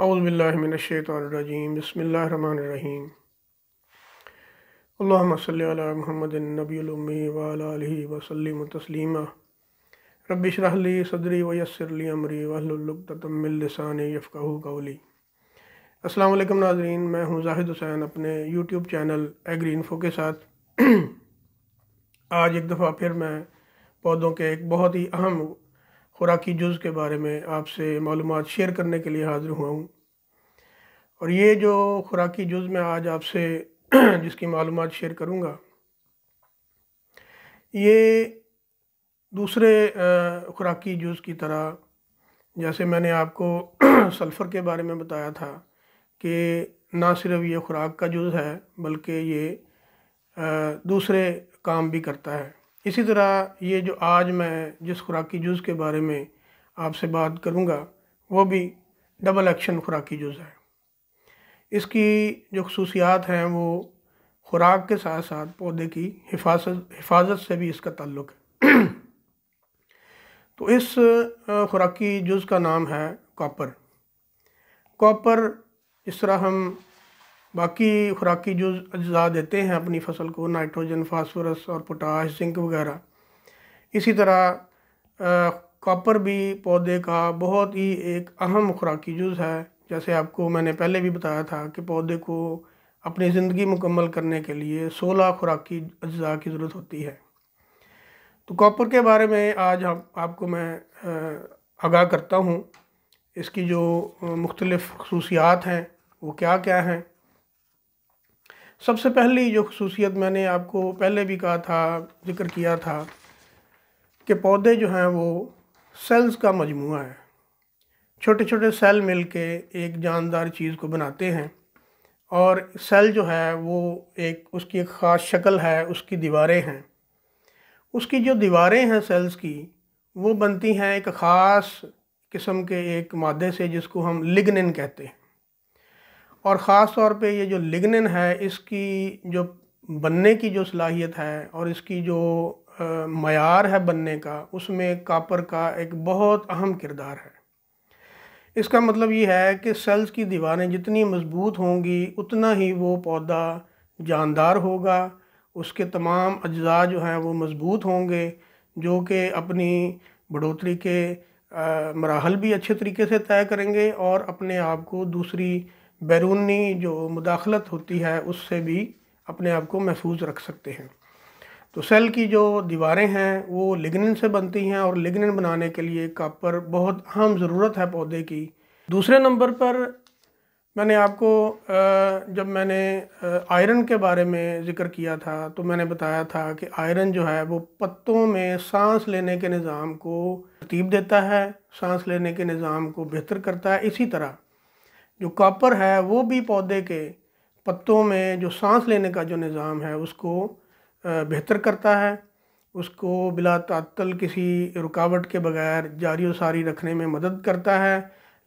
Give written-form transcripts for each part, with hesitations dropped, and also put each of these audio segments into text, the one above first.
औज़ुबिल्लाहिमिनश्शैतानिर्रजीम बिस्मिल्लाहिर्रहमानिर्रहीम। अल्लाहुम्मा सल्लि अला मुहम्मदिन नबिय्यिल उम्मी व अला आलिहि व सल्लिम तस्लीमा। रब्बि इश्रह ली सदरी व यस्सिर ली अमरी वहलुल उक़दतम मिन लिसानी यफ़क़हू क़ौली। अस्सलामु अलैकुम नाज़रीन, मैं हूँ ज़ाहिद हुसैन अपने यूट्यूब चैनल एग्री इन्फो के साथ। आज एक दफ़ा फिर मैं पौधों के एक बहुत ही अहम खुराकी जुज़ के बारे में आपसे मालूमात शेयर करने के लिए हाज़िर हुआ हूँ। और ये जो खुराकी जुज़ मैं आज आपसे जिसकी मालूमात शेयर करूँगा, ये दूसरे खुराकी जुज़ की तरह, जैसे मैंने आपको सल्फ़र के बारे में बताया था कि ना सिर्फ ये खुराक का जुज़ है बल्कि ये दूसरे काम भी करता है। इसी तरह ये जो आज मैं जिस खुराकी जुज़ के बारे में आपसे बात करूँगा वो भी डबल एक्शन खुराकी जुज़ है। इसकी जो खसूसियात हैं वो खुराक के साथ साथ पौधे की हिफाजत से भी इसका ताल्लुक़ है। तो इस खुराकी जुज़ का नाम है कॉपर। कॉपर जिस तरह हम बाकी खुराकी जुज़ अज्जा देते हैं अपनी फसल को, नाइट्रोजन, फास्फोरस और पोटाश, जिंक वगैरह, इसी तरह कॉपर भी पौधे का बहुत ही एक अहम खुराकी जुज़ है। जैसे आपको मैंने पहले भी बताया था कि पौधे को अपनी ज़िंदगी मुकम्मल करने के लिए 16 खुराकी अज्जा की ज़रूरत होती है। तो कॉपर के बारे में आज आपको मैं आगाह करता हूँ। इसकी जो मुख्तलिफ़ खसूसियात हैं वो क्या क्या हैं। सबसे पहली जो खसूसियत मैंने आपको पहले भी कहा था, जिक्र किया था कि पौधे जो हैं वो सेल्स का मजमूआ है। छोटे छोटे सेल मिलके एक जानदार चीज़ को बनाते हैं और सेल जो है वो उसकी एक ख़ास शक्ल है, उसकी दीवारें हैं। उसकी जो दीवारें हैं सेल्स की, वो बनती हैं एक ख़ास किस्म के एक मादे से जिसको हम लिग्निन कहते हैं। और ख़ास तौर पे ये जो लिग्निन है, इसकी जो बनने की जो सलाहियत है और इसकी जो मयार है बनने का, उसमें कॉपर का एक बहुत अहम किरदार है। इसका मतलब ये है कि सेल्स की दीवारें जितनी मज़बूत होंगी उतना ही वो पौधा जानदार होगा, उसके तमाम अज्जा जो हैं वो मज़बूत होंगे, जो कि अपनी बढ़ोतरी के मराहल भी अच्छे तरीके से तय करेंगे और अपने आप को दूसरी बैरूनी जो मुदाखलत होती है उससे भी अपने आप को महफूज रख सकते हैं। तो सेल की जो दीवारें हैं वो लिग्निन से बनती हैं और लिग्निन बनाने के लिए कॉपर बहुत अहम ज़रूरत है पौधे की। दूसरे नंबर पर मैंने आपको जब मैंने आयरन के बारे में ज़िक्र किया था तो मैंने बताया था कि आयरन जो है वो पत्तों में सांस लेने के निज़ाम को तरतीब देता है, सांस लेने के निज़ाम को बेहतर करता है। इसी तरह जो कॉपर है वो भी पौधे के पत्तों में जो सांस लेने का जो निज़ाम है उसको बेहतर करता है, उसको बिला तात्तल किसी रुकावट के बगैर जारी व सारी रखने में मदद करता है।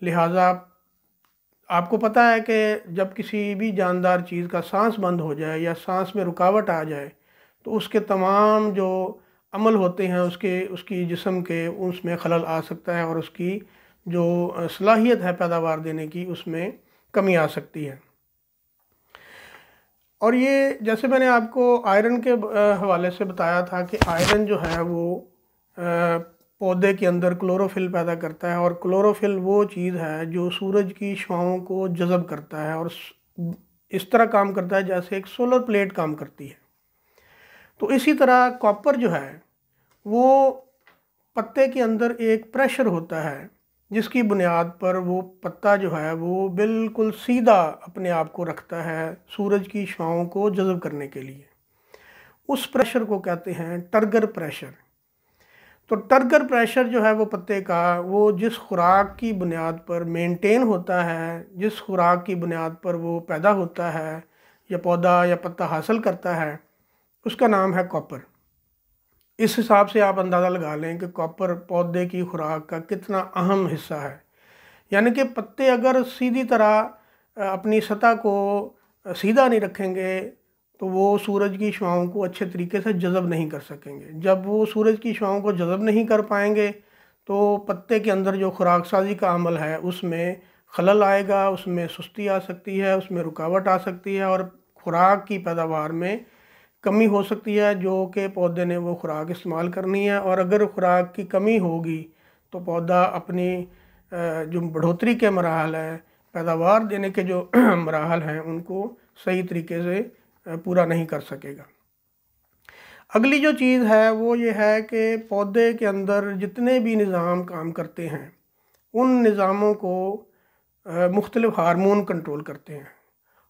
लिहाजा आपको पता है कि जब किसी भी जानदार चीज़ का सांस बंद हो जाए या सांस में रुकावट आ जाए तो उसके तमाम जो अमल होते हैं उसकी जिस्म के उसमें खलल आ सकता है और उसकी जो सलाहियत है पैदावार देने की उसमें कमी आ सकती है। और ये जैसे मैंने आपको आयरन के हवाले से बताया था कि आयरन जो है वो पौधे के अंदर क्लोरोफिल पैदा करता है और क्लोरोफिल वो चीज़ है जो सूरज की छांव को जज़ब करता है और इस तरह काम करता है जैसे एक सोलर प्लेट काम करती है। तो इसी तरह कॉपर जो है वो पत्ते के अंदर एक प्रेशर होता है जिसकी बुनियाद पर वो पत्ता जो है वो बिल्कुल सीधा अपने आप को रखता है सूरज की छांव को जज़ब करने के लिए। उस प्रेशर को कहते हैं टर्गर प्रेशर। तो टर्गर प्रेशर जो है वो पत्ते का वो जिस खुराक की बुनियाद पर मेंटेन होता है, जिस खुराक की बुनियाद पर वो पैदा होता है या पौधा या पत्ता हासिल करता है, उसका नाम है कॉपर। इस हिसाब से आप अंदाज़ा लगा लें कि कॉपर पौधे की खुराक का कितना अहम हिस्सा है। यानी कि पत्ते अगर सीधी तरह अपनी सतह को सीधा नहीं रखेंगे तो वो सूरज की छांव को अच्छे तरीके से जज़ब नहीं कर सकेंगे। जब वो सूरज की छांव को जज़ब नहीं कर पाएंगे तो पत्ते के अंदर जो खुराक साजी का अमल है उसमें खलल आएगा, उसमें सुस्ती आ सकती है, उसमें रुकावट आ सकती है और खुराक की पैदावार में कमी हो सकती है, जो कि पौधे ने वो खुराक इस्तेमाल करनी है। और अगर खुराक की कमी होगी तो पौधा अपनी जो बढ़ोतरी के मराहल हैं, पैदावार देने के जो मराहल हैं, उनको सही तरीके से पूरा नहीं कर सकेगा। अगली जो चीज़ है वो ये है कि पौधे के अंदर जितने भी निज़ाम काम करते हैं, उन निज़ामों को मुख्तलिफ हार्मोन कंट्रोल करते हैं,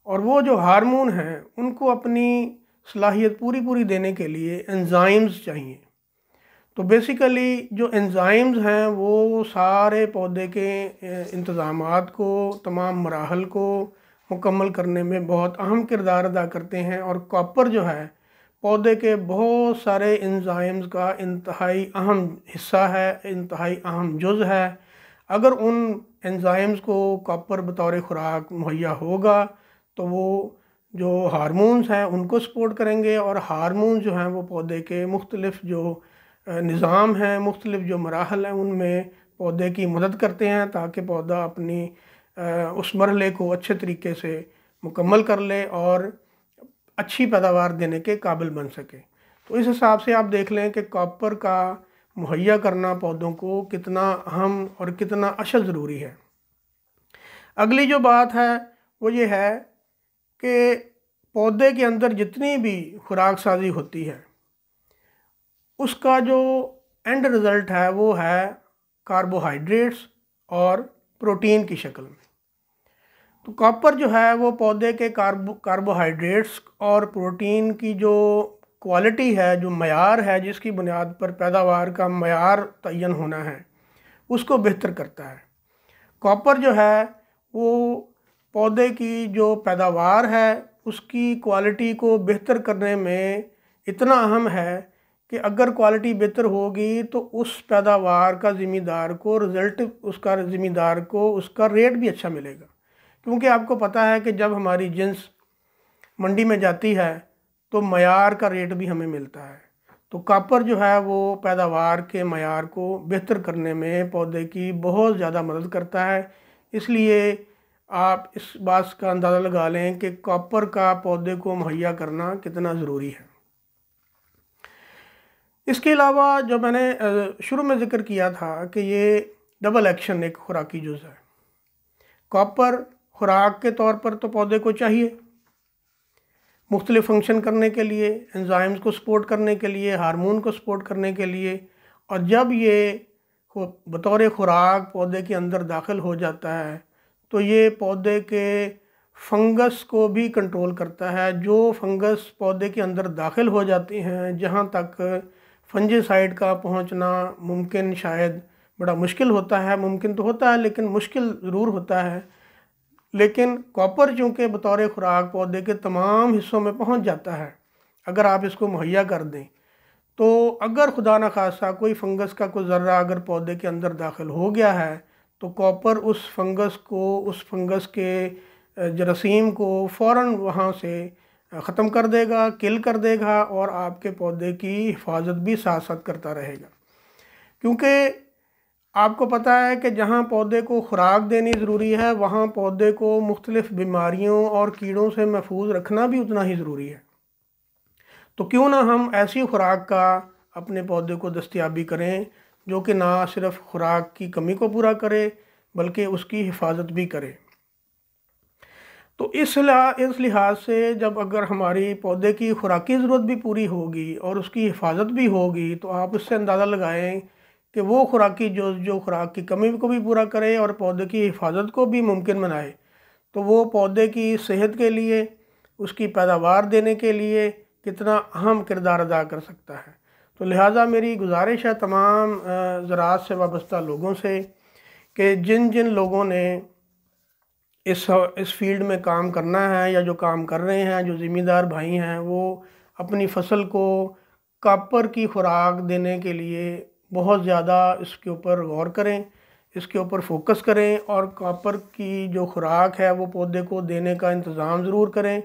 और वो जो हार्मोन हैं उनको अपनी सलाहियत पूरी देने के लिए एंजाइम्स चाहिए। तो बेसिकली जो एंजाइम्स हैं वो सारे पौधे के इंतज़ामात को, तमाम मराहल को मुकम्मल करने में बहुत अहम किरदार अदा करते हैं। और कॉपर जो है पौधे के बहुत सारे एंजाइम्स का इंतहाई अहम हिस्सा है, इंतहाई अहम जुज़ है। अगर उन एंजाइम्स को कॉपर बतौर खुराक मुहैया होगा तो वो जो हार्मोन्स हैं उनको सपोर्ट करेंगे, और हार्मोन्स जो हैं वो पौधे के मुख्तलिफ जो निज़ाम हैं, मुख्तलिफ जो मराहल हैं, उनमें पौधे की मदद करते हैं ताकि पौधा अपनी उस मरहले को अच्छे तरीके से मुकम्मल कर ले और अच्छी पैदावार देने के काबिल बन सके। तो इस हिसाब से आप देख लें कि कॉपर का मुहैया करना पौधों को कितना अहम और कितना अशद ज़रूरी है। अगली जो बात है वो ये है कि पौधे के अंदर जितनी भी खुराक साजी होती है उसका जो एंड रिज़ल्ट है वो है कार्बोहाइड्रेट्स और प्रोटीन की शक्ल में। तो कॉपर जो है वो पौधे के कार्बोहाइड्रेट्स और प्रोटीन की जो क्वालिटी है, जो मयार है, जिसकी बुनियाद पर पैदावार का मयार तयन होना है, उसको बेहतर करता है। कॉपर जो है वो पौधे की जो पैदावार है उसकी क्वालिटी को बेहतर करने में इतना अहम है कि अगर क्वालिटी बेहतर होगी तो उस पैदावार का ज़िम्मेदार को उसका रेट भी अच्छा मिलेगा। क्योंकि आपको पता है कि जब हमारी जिन्स मंडी में जाती है तो मयार का रेट भी हमें मिलता है। तो कॉपर जो है वो पैदावार के मयार को बेहतर करने में पौधे की बहुत ज़्यादा मदद करता है। इसलिए आप इस बात का अंदाज़ा लगा लें कि कॉपर का पौधे को मुहैया करना कितना ज़रूरी है। इसके अलावा जो मैंने शुरू में ज़िक्र किया था कि ये डबल एक्शन एक खुराकी जुज़ है। कॉपर खुराक के तौर पर तो पौधे को चाहिए मुख्तलिफ फंक्शन करने के लिए, एंजाइम्स को सपोर्ट करने के लिए, हार्मोन को सपोर्ट करने के लिए, और जब ये बतौर खुराक पौधे के अंदर दाखिल हो जाता है तो ये पौधे के फंगस को भी कंट्रोल करता है। जो फंगस पौधे के अंदर दाखिल हो जाती हैं, जहाँ तक फंजीसाइड का पहुँचना मुमकिन शायद बड़ा मुश्किल होता है, मुमकिन तो होता है लेकिन मुश्किल ज़रूर होता है, लेकिन कॉपर चूँकि बतौर खुराक पौधे के तमाम हिस्सों में पहुँच जाता है अगर आप इसको मुहैया कर दें। तो अगर खुदा न खासा कोई फंगस का कोई ज़र्रा अगर पौधे के अंदर दाखिल हो गया है तो कॉपर उस फंगस के जरासीम को फ़ौरन वहाँ से ख़त्म कर देगा, किल कर देगा, और आपके पौधे की हिफाजत भी साथ साथ करता रहेगा। क्योंकि आपको पता है कि जहाँ पौधे को खुराक देनी ज़रूरी है वहाँ पौधे को मुख्तलिफ़ बीमारियों और कीड़ों से महफूज रखना भी उतना ही ज़रूरी है। तो क्यों ना हम ऐसी खुराक का अपने पौधे को दस्तयाबी करें जो कि ना सिर्फ खुराक की कमी को पूरा करे बल्कि उसकी हिफाजत भी करे। तो इस लिहाज से जब अगर हमारी पौधे की खुराकी ज़रूरत भी पूरी होगी और उसकी हिफाजत भी होगी तो आप उससे अंदाज़ा लगाएं कि वो खुराकी जो खुराक की कमी को भी पूरा करे और पौधे की हिफाजत को भी मुमकिन बनाए, तो वो पौधे की सेहत के लिए, उसकी पैदावार देने के लिए कितना अहम किरदार अदा कर सकता है। तो लिहाजा मेरी गुजारिश है तमाम ज़राअत से वाबस्ता लोगों से कि जिन जिन लोगों ने इस फील्ड में काम करना है या जो काम कर रहे हैं, जो ज़िम्मेदार भाई हैं, वो अपनी फसल को कॉपर की खुराक देने के लिए बहुत ज़्यादा इसके ऊपर गौर करें, इसके ऊपर फोकस करें, और कॉपर की जो खुराक है वो पौधे को देने का इंतज़ाम ज़रूर करें।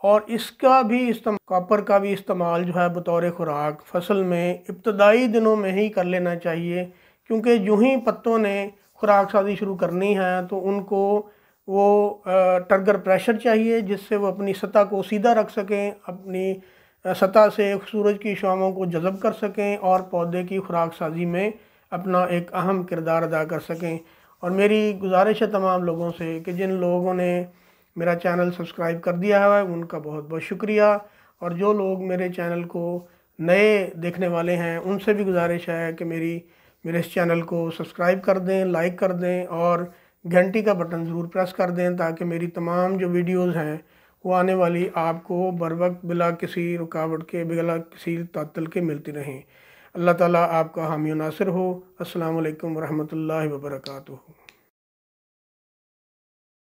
और इसका भी कॉपर का भी इस्तेमाल जो है बतौर खुराक फसल में इब्तदाई दिनों में ही कर लेना चाहिए, क्योंकि यूँ ही पत्तों ने खुराक साजी शुरू करनी है तो उनको वो टर्गर प्रेशर चाहिए जिससे वो अपनी सतह को सीधा रख सकें, अपनी सतह से सूरज की शामों को जज़ब कर सकें और पौधे की खुराक साजी में अपना एक अहम किरदार अदा कर सकें। और मेरी गुजारिश है तमाम लोगों से कि जिन लोगों ने मेरा चैनल सब्सक्राइब कर दिया है उनका बहुत बहुत शुक्रिया, और जो लोग मेरे चैनल को नए देखने वाले हैं उनसे भी गुजारिश है कि मेरे इस चैनल को सब्सक्राइब कर दें, लाइक कर दें और घंटी का बटन ज़रूर प्रेस कर दें ताकि मेरी तमाम जो वीडियोज़ हैं वो आने वाली आपको बर वक्त बिला किसी रुकावट के, बिला किसी तातल के मिलती रहें। अल्लाह ताला आपका हामी नासिर हो। अस्सलामु अलैकुम वरहमतुल्लाहि वबरकातुहू।